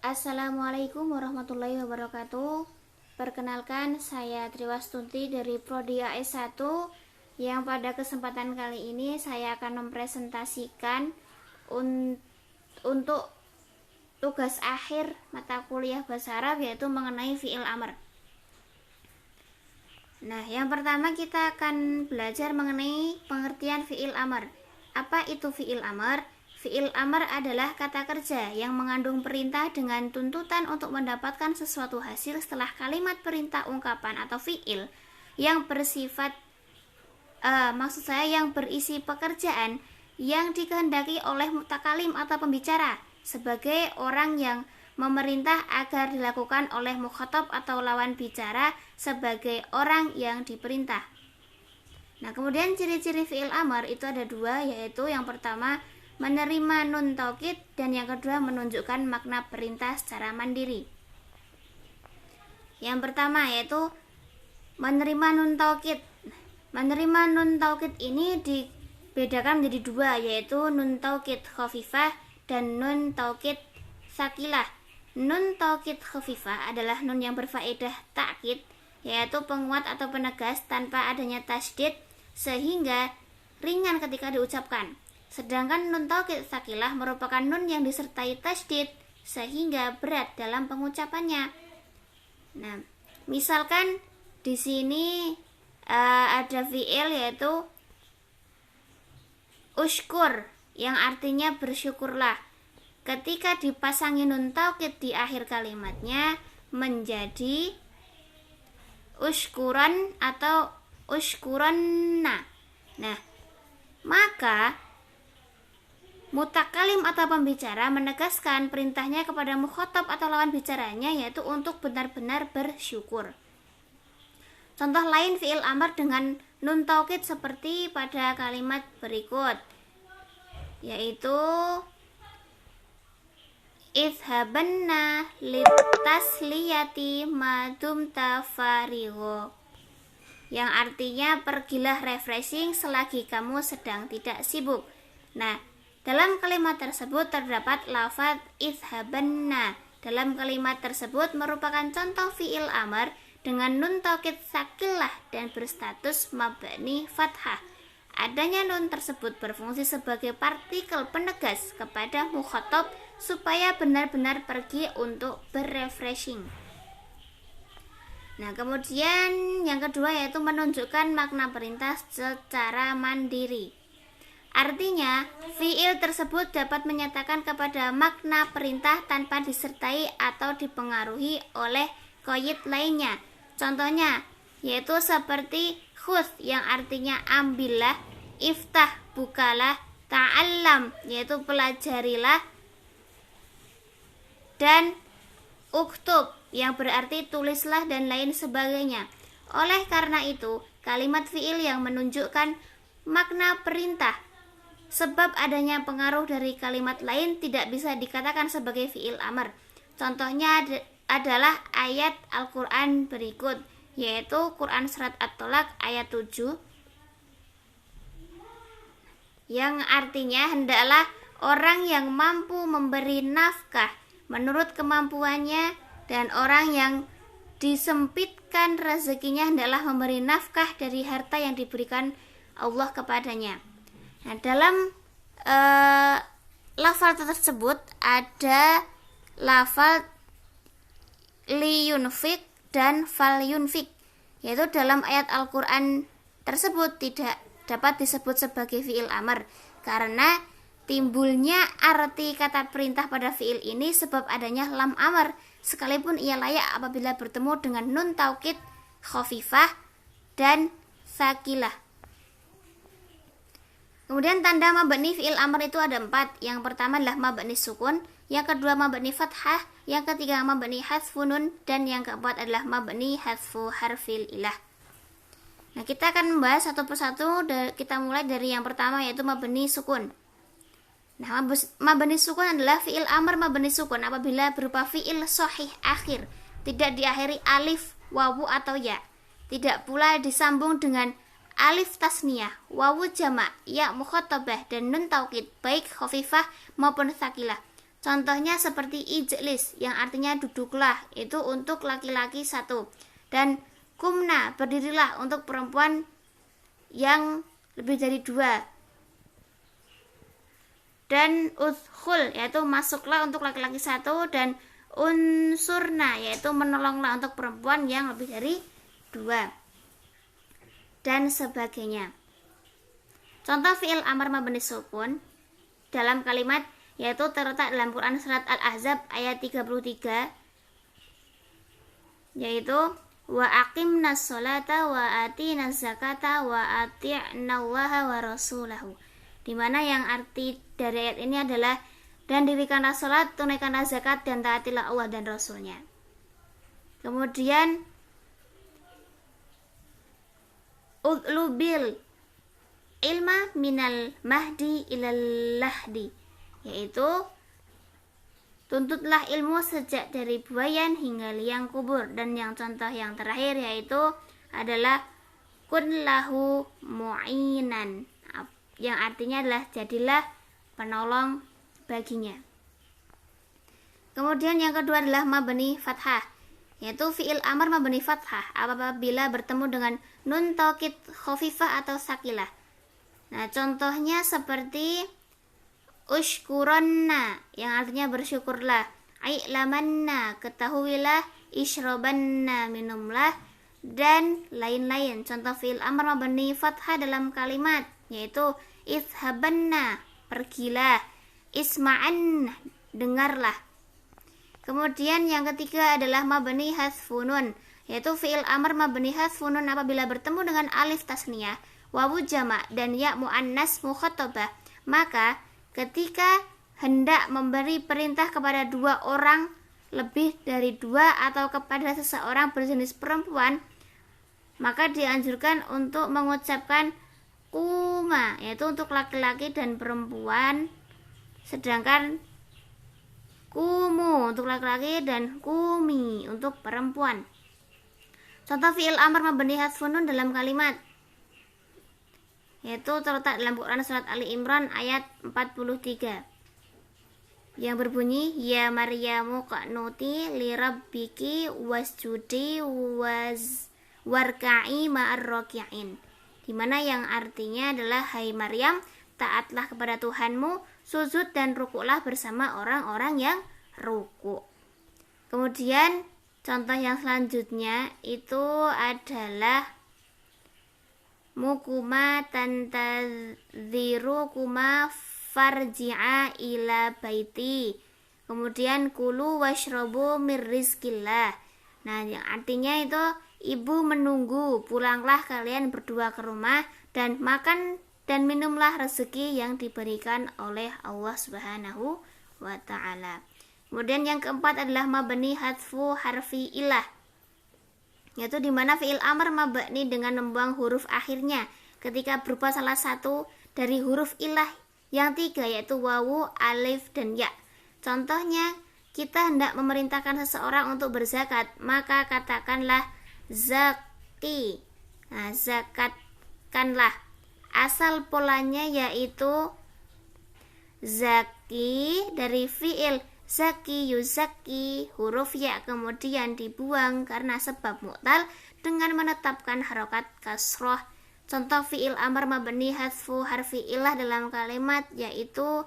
Assalamualaikum warahmatullahi wabarakatuh. Perkenalkan, saya Triwastunti dari Prodi AS1 yang pada kesempatan kali ini saya akan mempresentasikan untuk tugas akhir mata kuliah bahasa Arab, yaitu mengenai fi'il amr. Nah, yang pertama kita akan belajar mengenai pengertian fi'il amr. Apa itu fi'il amr? Fi'il amr adalah kata kerja yang mengandung perintah dengan tuntutan untuk mendapatkan sesuatu hasil setelah kalimat perintah ungkapan atau fi'il yang bersifat yang berisi pekerjaan yang dikehendaki oleh mutakalim atau pembicara sebagai orang yang memerintah agar dilakukan oleh mukhatab atau lawan bicara sebagai orang yang diperintah. Nah, kemudian ciri-ciri fi'il amr itu ada dua, yaitu yang pertama menerima nun taukid dan yang kedua menunjukkan makna perintah secara mandiri. Yang pertama yaitu menerima nun taukid. Menerima nun taukid ini dibedakan menjadi dua, yaitu nun taukid khafifah dan nun taukid sakilah. Nun taukid khafifah adalah nun yang berfaedah takkid, yaitu penguat atau penegas tanpa adanya tasydid sehingga ringan ketika diucapkan. Sedangkan nun taukid sakilah merupakan nun yang disertai tasydid sehingga berat dalam pengucapannya. Nah, misalkan di sini ada fi'il yaitu usykur yang artinya bersyukurlah. Ketika dipasangi nun taukid di akhir kalimatnya menjadi usykuran atau usykuranna. Nah, maka mutakalim atau pembicara menegaskan perintahnya kepada mukhatab atau lawan bicaranya, yaitu untuk benar-benar bersyukur. Contoh lain fi'il amr dengan nun taukid seperti pada kalimat berikut, yaitu idhabanna litasliyati madumta farigho, yang artinya pergilah refreshing selagi kamu sedang tidak sibuk. Nah, dalam kalimat tersebut terdapat lafaz idhabanna. Dalam kalimat tersebut merupakan contoh fi'il amr dengan nun taukid sakilah dan berstatus mabni fathah. Adanya nun tersebut berfungsi sebagai partikel penegas kepada mukhatab supaya benar-benar pergi untuk berrefreshing. Nah, kemudian yang kedua yaitu menunjukkan makna perintah secara mandiri. Artinya, fi'il tersebut dapat menyatakan kepada makna perintah tanpa disertai atau dipengaruhi oleh qaid lainnya. Contohnya, yaitu seperti khudh yang artinya ambillah, iftah bukalah, ta'allam yaitu pelajarilah, dan uktub yang berarti tulislah dan lain sebagainya. Oleh karena itu, kalimat fi'il yang menunjukkan makna perintah sebab adanya pengaruh dari kalimat lain tidak bisa dikatakan sebagai fi'il amr. Contohnya adalah ayat Al-Quran berikut, yaitu Quran Surat At-Tolak ayat 7, yang artinya hendaklah orang yang mampu memberi nafkah menurut kemampuannya, dan orang yang disempitkan rezekinya hendaklah memberi nafkah dari harta yang diberikan Allah kepadanya. Nah, dalam lafal tersebut ada lafal liyunfik dan falyunfik, yaitu dalam ayat Al-Quran tersebut tidak dapat disebut sebagai fi'il amr karena timbulnya arti kata perintah pada fi'il ini sebab adanya lam amr, sekalipun ia layak apabila bertemu dengan nun taukid khafifah dan sakilah. Kemudian tanda mabni fi'il amr itu ada 4. Yang pertama adalah mabni sukun, yang kedua mabni fathah, yang ketiga mabni hadfu nun, dan yang keempat adalah mabni hadfu harfil ilah. Nah, kita akan membahas satu persatu. Kita mulai dari yang pertama yaitu mabni sukun. Nah, mabni sukun adalah fi'il amr mabni sukun apabila berupa fi'il sahih akhir, tidak diakhiri alif, wawu atau ya. Tidak pula disambung dengan alif tasniyah, wawu jamak, ya mukhatabah, dan nun taukid baik khafifah maupun sakilah. Contohnya seperti ijlis yang artinya duduklah, itu untuk laki-laki 1. Dan kumna, berdirilah untuk perempuan yang lebih dari 2. Dan udkhul, yaitu masuklah untuk laki-laki 1. Dan unsurna, yaitu menolonglah untuk perempuan yang lebih dari 2. Dan sebagainya. Contoh fi'il amar mabni sukun dalam kalimat yaitu terletak dalam Quran surat Al-Ahzab ayat 33, yaitu wa aqimnas sholata wa atinaz zakata wa ati'nallaha wa rasulahu, di mana yang arti dari ayat ini adalah dan dirikanlah salat, tunaikanlah zakat, dan taatilah Allah dan Rasulnya. Kemudian udlubil ilma minal mahdi ilal lahdi, yaitu tuntutlah ilmu sejak dari buayan hingga liang kubur. Dan yang contoh yang terakhir yaitu adalah kun lahu mu'inan, yang artinya adalah jadilah penolong baginya. Kemudian yang kedua adalah mabni fathah, yaitu fi'il amar mabni fathah apabila bertemu dengan nun taukid khafifah atau sakilah. Nah, contohnya seperti ushkuronna yang artinya bersyukurlah, ailamanna ketahuilah, ishrobanna minumlah, dan lain-lain. Contoh fi'il amar mabni fathah dalam kalimat yaitu izhabanna pergilah, isma'an dengarlah. Kemudian yang ketiga adalah mabni hasfunun, yaitu fi'il amar mabni hasfunun apabila bertemu dengan alif tasniyah, wawu jamak, dan ya muannas mukhatabah, maka ketika hendak memberi perintah kepada 2 orang, lebih dari 2, atau kepada seseorang berjenis perempuan, maka dianjurkan untuk mengucapkan kuma, yaitu untuk laki-laki dan perempuan, sedangkan kumu untuk laki-laki dan kumi untuk perempuan. Contoh fi'il amar mabni hasfunun dalam kalimat yaitu terletak dalam Quran surat Ali Imran ayat 43 yang berbunyi ya Maryamu qa'nuti li rabbiki wasjudi warka'i ma'ar raki'in, di mana yang artinya adalah hai Maryam, taatlah kepada Tuhanmu, sujud dan rukuklah bersama orang-orang yang ruku. Kemudian contoh yang selanjutnya itu adalah mukuma tantadziru kuma farji'a ila baiti. Kemudian kulu washrobu mir rizkillah. Nah, yang artinya itu ibu menunggu, pulanglah kalian berdua ke rumah dan makan dan minumlah rezeki yang diberikan oleh Allah Subhanahu wa ta'ala. Kemudian yang keempat adalah mabni hadfu harfi ilah, yaitu dimana fi'il amar mabni dengan membuang huruf akhirnya ketika berupa salah satu dari huruf ilah yang 3, yaitu wawu, alif, dan ya. Contohnya, kita hendak memerintahkan seseorang untuk berzakat, maka katakanlah zaki. Nah, zakatkanlah. Asal polanya yaitu zaki dari fi'il zaki yuzaki, huruf ya kemudian dibuang karena sebab mu'tal dengan menetapkan harokat kasroh. Contoh fi'il amar mabni hadfu harfi ilah dalam kalimat yaitu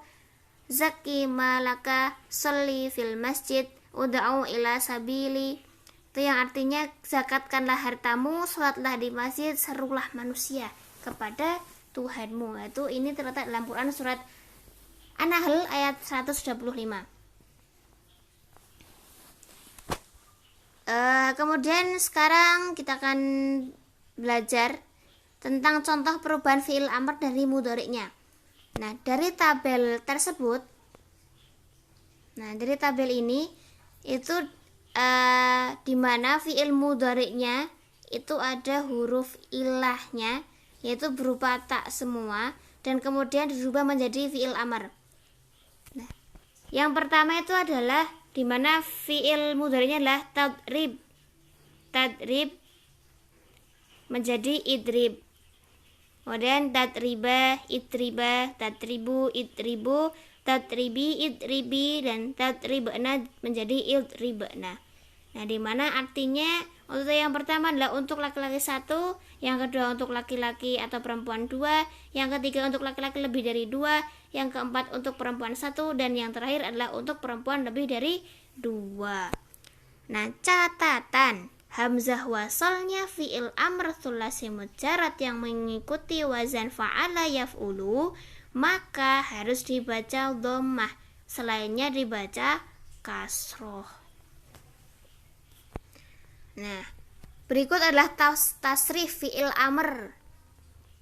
zaki malaka sholli fil masjid ud'u ila sabili, itu yang artinya zakatkanlah hartamu, sholatlah di masjid, serulah manusia kepada Tuhanmu. Itu ini terletak dalam Quran surat An-Nahl ayat 125. Kemudian sekarang kita akan belajar tentang contoh perubahan fi'il amr dari mudhari'nya. Nah, dari tabel tersebut, dari tabel ini itu di mana fi'il mudhari'nya itu ada huruf ilahnya, yaitu berupa tak semua, dan kemudian dirubah menjadi fi'il amr. Nah, yang pertama itu adalah di mana fi'il mudhari'nya adalah tadrib menjadi idrib. Kemudian tadriba, itriba, tadribu, itribu, Tadribi, idribi, dan tadribna menjadi idribna. Nah, di mana artinya untuk yang pertama adalah untuk laki-laki 1, yang kedua untuk laki-laki atau perempuan 2, yang ketiga untuk laki-laki lebih dari 2, yang keempat untuk perempuan 1, dan yang terakhir adalah untuk perempuan lebih dari 2. Nah, catatan hamzah wasalnya fi'il amr tsulasi mujarrad yang mengikuti wazan fa'ala yaf'ulu maka harus dibaca dhammah, selainnya dibaca kasroh. Nah, berikut adalah tasrif fi'il amr,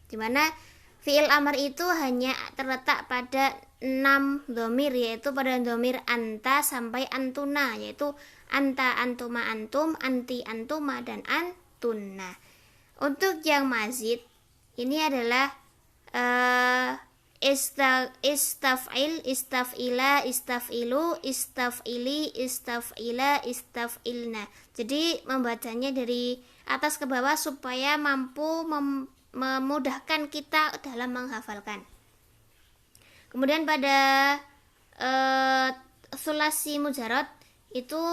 di mana fi'il amr itu hanya terletak pada 6 dhamir, yaitu pada dhamir anta sampai antuna, yaitu anta, antuma, antum, anti, antuma, dan antunna. Untuk yang mazid ini adalah istaf'il, istaf'ila, istafilu, istaf'ili, istaf'ila, istaf'ilna. Jadi membacanya dari atas ke bawah supaya mampu memudahkan kita dalam menghafalkan. Kemudian pada sulasi mujarrad itu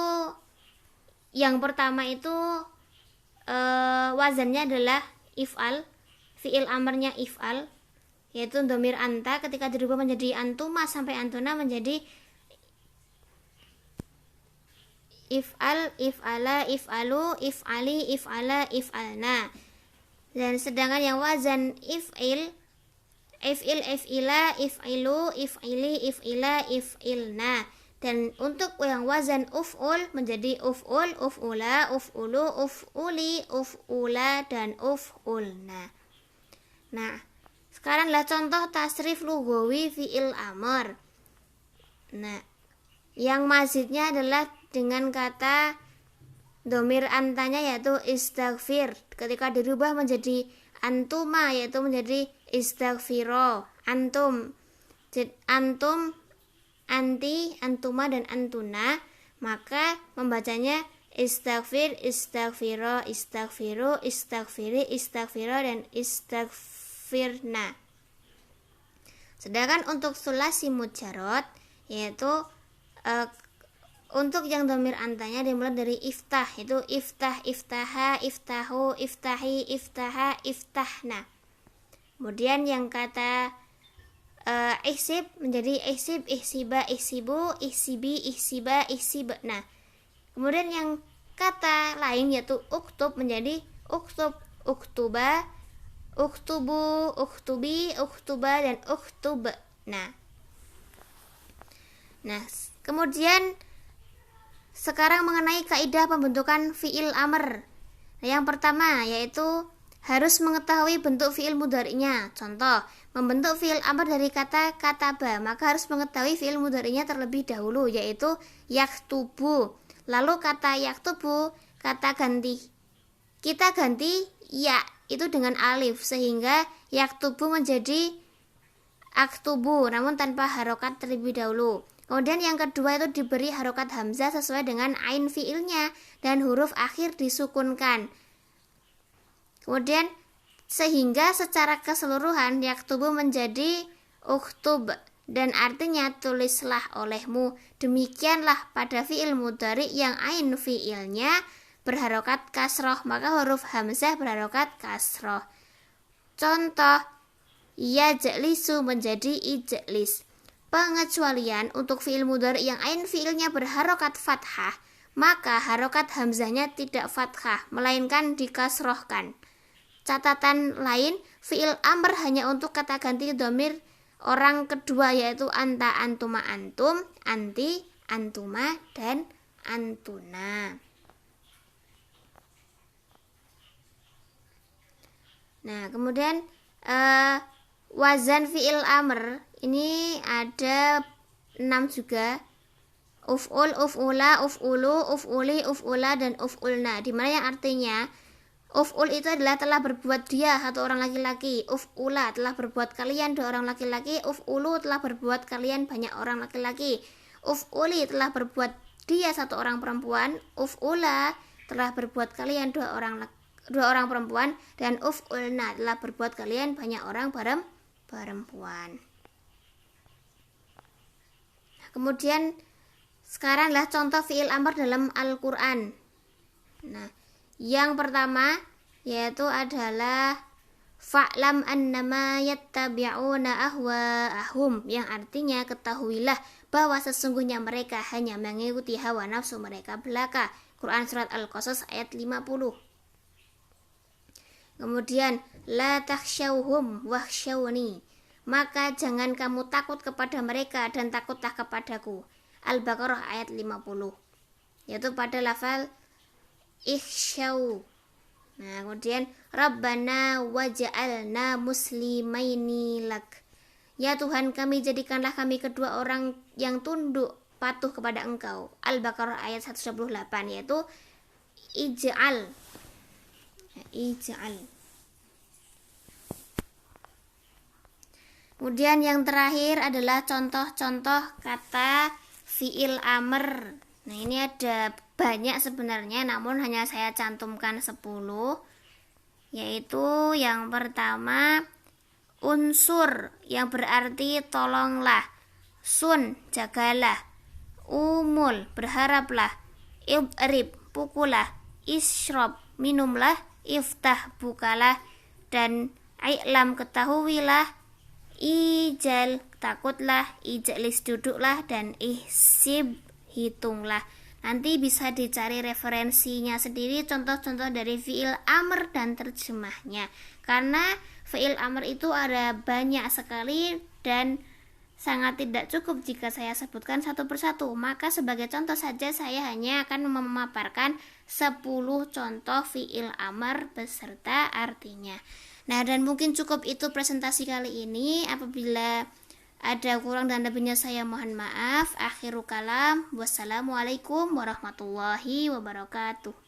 yang pertama itu wazannya adalah if'al, fi'il amarnya if'al, yaitu dhamir anta ketika dirubah menjadi antuma sampai antuna menjadi if'al, if'ala, if'alu, if'ali, if'ala, if'alna. Dan sedangkan yang wazan if'il, if'ila, if'ilu, if'ili, if'ila, if'ilna. Dan untuk yang wazan uf'ul menjadi uf'ul, uf'ula, uf'ulu, uf'uli, uf'ula, dan uf'ulna. Nah, sekarang adalah contoh tasrif lughawi fi'il amr. Nah, yang mazidnya adalah dengan kata dhamir antanya yaitu istaghfir. Ketika dirubah menjadi antuma yaitu menjadi istaghfiro. Antum, antum, anti, antuma, dan antuna, maka membacanya istaghfir, istaghfiro, istaghfiru, istaghfiri, istaghfiro, dan istaghfirna. Sedangkan untuk sulasi mujarrad yaitu untuk yang dhamir antanya dimulai dari iftah, itu iftah, iftaha, iftahu, iftahi, iftaha, iftahna. Kemudian yang kata ihsib menjadi ihsib, ihsiba, ihsibu, ihsibi, ihsiba, ihsibna. Kemudian yang kata lain yaitu uktub menjadi uktub, uktuba, uktubu, uktubi, uktuba, dan uktubna. Nah, kemudian sekarang mengenai kaidah pembentukan fi'il amr. Nah, yang pertama yaitu harus mengetahui bentuk fi'il mudhari'nya. Contoh, membentuk fi'il amr dari kata kataba, maka harus mengetahui fi'il mudhari'nya terlebih dahulu yaitu yaktubu. Lalu kata yaktubu, kata ganti. Kita ganti ya itu dengan alif sehingga yaktubu menjadi aktubu namun tanpa harokat terlebih dahulu. Kemudian yang kedua itu diberi harokat hamzah sesuai dengan ain fiilnya dan huruf akhir disukunkan. Kemudian sehingga secara keseluruhan yaktubu menjadi uktub dan artinya tulislah olehmu. Demikianlah pada fiil mudhari yang ain fiilnya berharokat kasroh, maka huruf hamzah berharokat kasroh. Contoh, yajlisu menjadi ijlis. Pengecualian untuk fiil mudhari yang ain fiilnya berharokat fathah, maka harokat hamzahnya tidak fathah, melainkan dikasrohkan. Catatan lain, fiil amr hanya untuk kata ganti dhamir orang kedua yaitu anta, antuma, antum, anti, antuma, dan antuna. Nah, kemudian wazan fi'il amr ini ada 6 juga. Uf'ul, uf'ula, uf'ulu, uf'uli, uf'ula, dan uf'ulna. Dimana yang artinya uf'ul itu adalah telah berbuat dia satu orang laki-laki. Uf'ula telah berbuat kalian 2 orang laki-laki. Uf'ulu telah berbuat kalian banyak orang laki-laki. Uf'uli telah berbuat dia 1 orang perempuan. Uf'ula telah berbuat kalian 2 orang perempuan, dan uf'ulna telah berbuat kalian banyak orang perempuan. Kemudian sekarang adalah contoh fi'il amr dalam Al-Quran. Nah, yang pertama yaitu adalah fa'lam annama yattabi'una ahwa'ahum, yang artinya ketahuilah bahwa sesungguhnya mereka hanya mengikuti hawa nafsu mereka belaka. Quran surat Al-Qasas ayat 50. Kemudian la takhshawhum wakhshawni, maka jangan kamu takut kepada mereka dan takutlah kepadaku. Al-Baqarah ayat 50, yaitu pada lafal ikhshaw. Nah, kemudian Rabbana waj'alna muslimaini lak, ya Tuhan kami jadikanlah kami kedua orang yang tunduk patuh kepada Engkau. Al-Baqarah ayat 128, yaitu ij'al. Kemudian yang terakhir adalah contoh-contoh kata fi'il amr. Nah, ini ada banyak sebenarnya, namun hanya saya cantumkan 10, yaitu yang pertama unsur, yang berarti tolonglah. Sun, jagalah. Umul, berharaplah. Idrib, pukullah. Isrob, minumlah. Iftah, bukalah. Dan i'lam, ketahuilah. Ijal, takutlah. Ijlis, duduklah. Dan ihsib, hitunglah. Nanti bisa dicari referensinya sendiri, contoh-contoh dari fi'il amr dan terjemahnya. Karena fi'il amr itu ada banyak sekali dan sangat tidak cukup jika saya sebutkan satu persatu. Maka sebagai contoh saja saya hanya akan memaparkan 10 contoh fi'il amr beserta artinya. Nah, dan mungkin cukup itu presentasi kali ini. Apabila ada kurang dan lebihnya saya mohon maaf. Akhirul kalam. Wassalamualaikum warahmatullahi wabarakatuh.